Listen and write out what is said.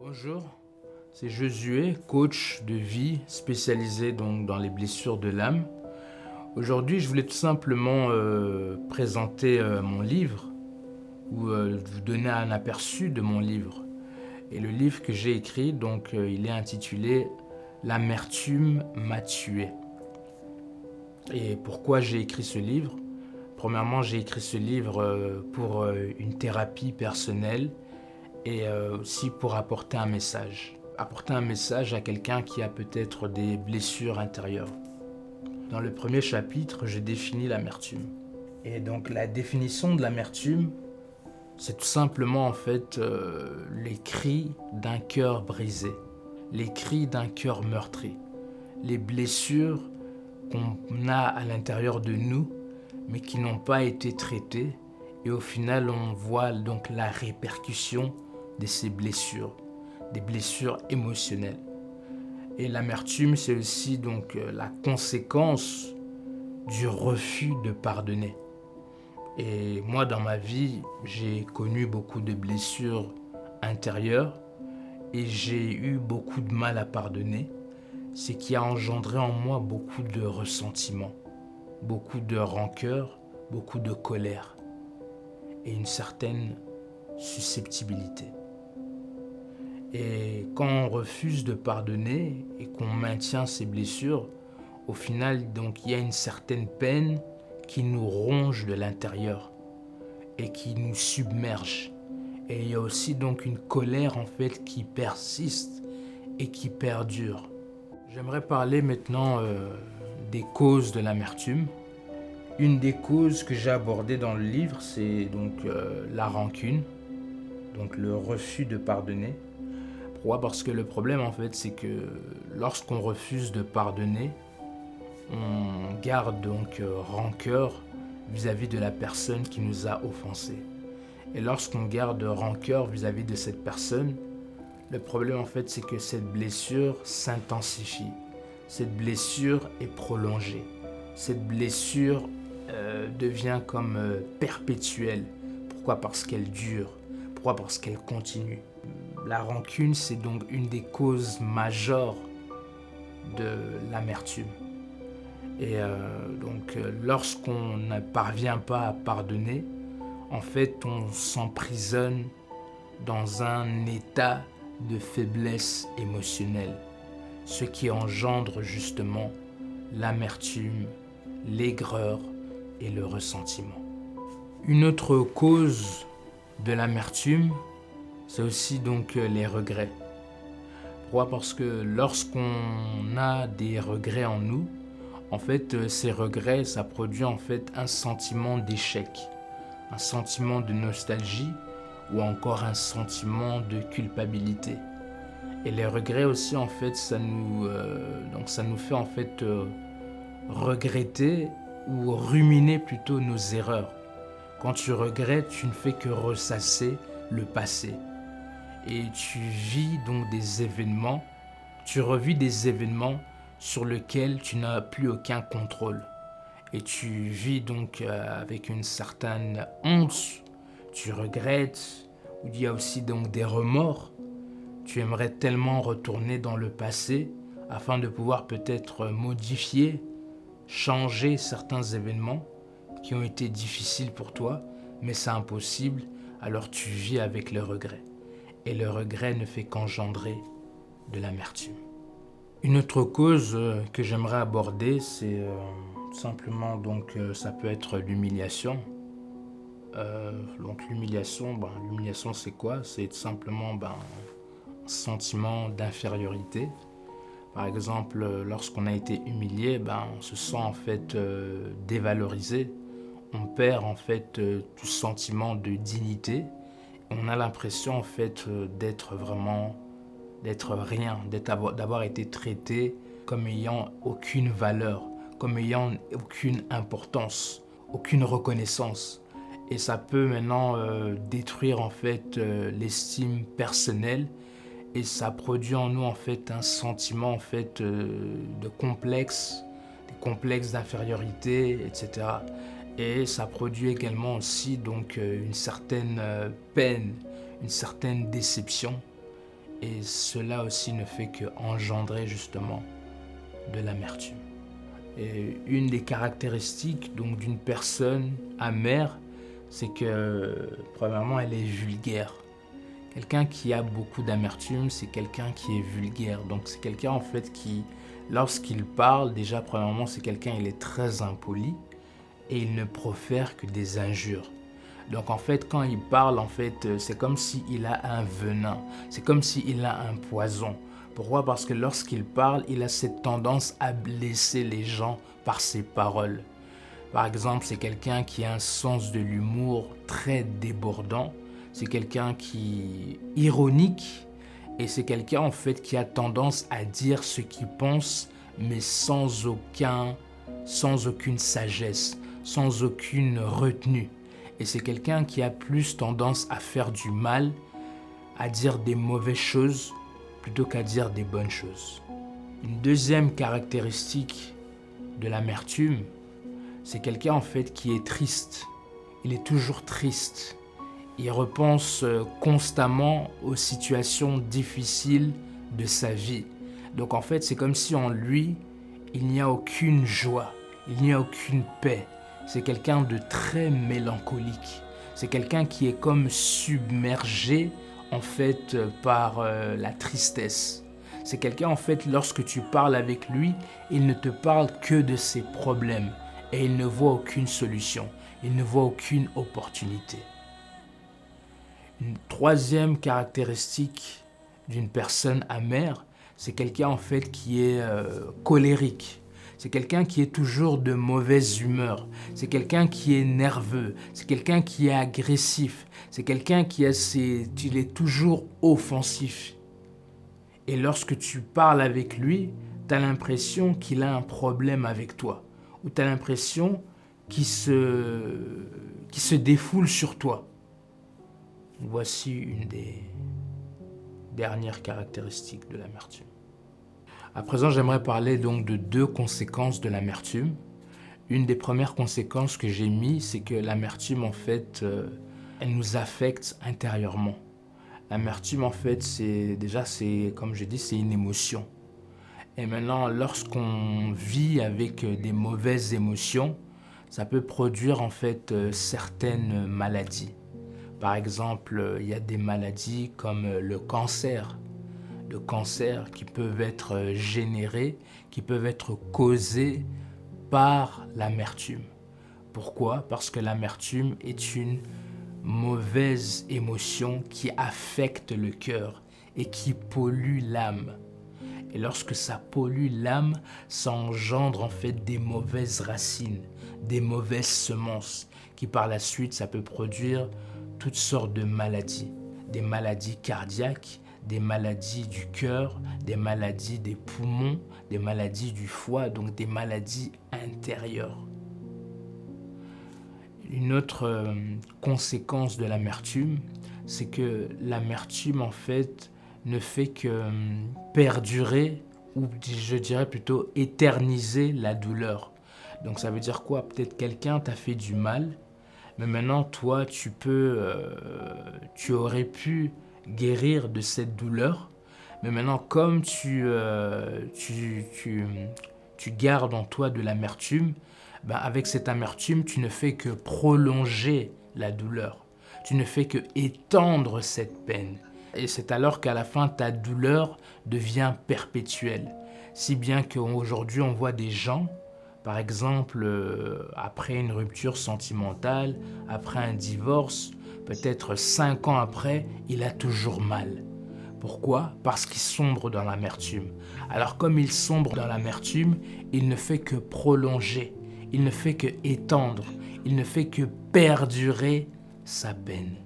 Bonjour, c'est Josué, coach de vie spécialisé donc dans les blessures de l'âme. Aujourd'hui, je voulais tout simplement présenter mon livre ou vous donner un aperçu de mon livre. Et le livre que j'ai écrit, donc il est intitulé L'amertume m'a tué. Et pourquoi j'ai écrit ce livre? Premièrement, j'ai écrit ce livre pour une thérapie personnelle et aussi pour apporter un message. Apporter un message à quelqu'un qui a peut-être des blessures intérieures. Dans le premier chapitre, je définis l'amertume. Et donc la définition de l'amertume, c'est tout simplement en fait les cris d'un cœur brisé, les cris d'un cœur meurtri, les blessures qu'on a à l'intérieur de nous, mais qui n'ont pas été traitées. Et au final, on voit donc la répercussion de ces blessures, des blessures émotionnelles. Et l'amertume, c'est aussi donc la conséquence du refus de pardonner. Et moi, dans ma vie, j'ai connu beaucoup de blessures intérieures et j'ai eu beaucoup de mal à pardonner, ce qui a engendré en moi beaucoup de ressentiment, beaucoup de rancœur, beaucoup de colère et une certaine susceptibilité. Et quand on refuse de pardonner et qu'on maintient ces blessures, au final, donc, il y a une certaine peine qui nous ronge de l'intérieur et qui nous submerge. Et il y a aussi donc une colère en fait qui persiste et qui perdure. J'aimerais parler maintenant des causes de l'amertume. Une des causes que j'ai abordées dans le livre, c'est donc la rancune, donc le refus de pardonner. Pourquoi? Parce que le problème en fait, c'est que lorsqu'on refuse de pardonner, on garde donc rancœur vis-à-vis de la personne qui nous a offensés. Et lorsqu'on garde rancœur vis-à-vis de cette personne, le problème en fait, c'est que cette blessure s'intensifie. Cette blessure est prolongée. Cette blessure devient comme perpétuelle. Pourquoi? Parce qu'elle dure. Pourquoi? Parce qu'elle continue. La rancune, c'est donc une des causes majeures de l'amertume. Et lorsqu'on ne parvient pas à pardonner, en fait, on s'emprisonne dans un état de faiblesse émotionnelle, ce qui engendre justement l'amertume, l'aigreur et le ressentiment. Une autre cause de l'amertume, c'est aussi donc les regrets. Pourquoi? Parce que lorsqu'on a des regrets en nous, en fait, ces regrets, ça produit en fait un sentiment d'échec, un sentiment de nostalgie ou encore un sentiment de culpabilité. Et les regrets aussi, en fait, ça nous fait en fait regretter ou ruminer plutôt nos erreurs. Quand tu regrettes, tu ne fais que ressasser le passé. Et tu vis donc des événements, tu revis des événements sur lesquels tu n'as plus aucun contrôle. Et tu vis donc avec une certaine honte, tu regrettes, ou il y a aussi donc des remords. Tu aimerais tellement retourner dans le passé afin de pouvoir peut-être modifier, changer certains événements qui ont été difficiles pour toi, mais c'est impossible, alors tu vis avec le regret. Et le regret ne fait qu'engendrer de l'amertume. Une autre cause que j'aimerais aborder, c'est simplement donc ça peut être l'humiliation. Donc l'humiliation c'est quoi? C'est simplement un sentiment d'infériorité. Par exemple, lorsqu'on a été humilié, on se sent en fait dévalorisé. On perd en fait tout sentiment de dignité. On a l'impression en fait d'être rien, d'avoir été traité comme ayant aucune valeur, comme ayant aucune importance, aucune reconnaissance. Et ça peut maintenant détruire en fait l'estime personnelle et ça produit en nous en fait un sentiment en fait de complexe, des complexes d'infériorité, etc. Et ça produit également aussi donc une certaine peine, une certaine déception. Et cela aussi ne fait qu'engendrer justement de l'amertume. Et une des caractéristiques donc d'une personne amère, c'est que premièrement elle est vulgaire. Quelqu'un qui a beaucoup d'amertume, c'est quelqu'un qui est vulgaire. Donc c'est quelqu'un en fait qui, lorsqu'il parle, déjà premièrement c'est quelqu'un, il est très impoli et il ne profère que des injures. Donc en fait quand il parle, en fait c'est comme s'il a un venin, c'est comme s'il a un poison. Pourquoi? Parce que lorsqu'il parle, il a cette tendance à blesser les gens par ses paroles. Par exemple, c'est quelqu'un qui a un sens de l'humour très débordant. C'est quelqu'un qui est ironique. Et c'est quelqu'un en fait qui a tendance à dire ce qu'il pense, mais sans aucune sagesse, sans aucune retenue. Et c'est quelqu'un qui a plus tendance à faire du mal, à dire des mauvaises choses, plutôt qu'à dire des bonnes choses. Une deuxième caractéristique de l'amertume, c'est quelqu'un en fait qui est triste. Il est toujours triste. Il repense constamment aux situations difficiles de sa vie. Donc en fait, c'est comme si en lui, il n'y a aucune joie, il n'y a aucune paix. C'est quelqu'un de très mélancolique. C'est quelqu'un qui est comme submergé en fait par la tristesse. C'est quelqu'un en fait, lorsque tu parles avec lui, il ne te parle que de ses problèmes et il ne voit aucune solution, il ne voit aucune opportunité. Une troisième caractéristique d'une personne amère, c'est quelqu'un en fait qui est colérique. C'est quelqu'un qui est toujours de mauvaise humeur. C'est quelqu'un qui est nerveux. C'est quelqu'un qui est agressif. C'est quelqu'un qui il est toujours offensif. Et lorsque tu parles avec lui, tu as l'impression qu'il a un problème avec toi. Ou tu as l'impression qu'il se défoule sur toi. Voici une des dernières caractéristiques de l'amertume. À présent, j'aimerais parler donc de deux conséquences de l'amertume. Une des premières conséquences que j'ai mis, c'est que l'amertume, en fait, elle nous affecte intérieurement. L'amertume, en fait, comme je dis, c'est une émotion. Et maintenant, lorsqu'on vit avec des mauvaises émotions, ça peut produire, en fait, certaines maladies. Par exemple, il y a des maladies comme le cancer. Le cancer qui peuvent être générés, qui peuvent être causés par l'amertume. Pourquoi? Parce que l'amertume est une mauvaise émotion qui affecte le cœur et qui pollue l'âme. Et lorsque ça pollue l'âme, ça engendre en fait des mauvaises racines, des mauvaises semences, qui par la suite, ça peut produire toutes sortes de maladies. Des maladies cardiaques, des maladies du cœur, des maladies des poumons, des maladies du foie, donc des maladies intérieures. Une autre conséquence de l'amertume, c'est que l'amertume en fait ne fait que perdurer, ou je dirais plutôt éterniser la douleur. Donc ça veut dire quoi? Peut-être quelqu'un t'a fait du mal, mais maintenant toi tu aurais pu guérir de cette douleur, mais maintenant comme tu gardes en toi de l'amertume, avec cette amertume, tu ne fais que prolonger la douleur. Tu ne fais que étendre cette peine. Et c'est alors qu'à la fin, ta douleur devient perpétuelle. Si bien qu'aujourd'hui, on voit des gens, par exemple, après une rupture sentimentale, après un divorce, peut-être 5 ans après, il a toujours mal. Pourquoi? Parce qu'il sombre dans l'amertume. Alors comme il sombre dans l'amertume, il ne fait que prolonger. Il ne fait que étendre, il ne fait que perdurer sa peine.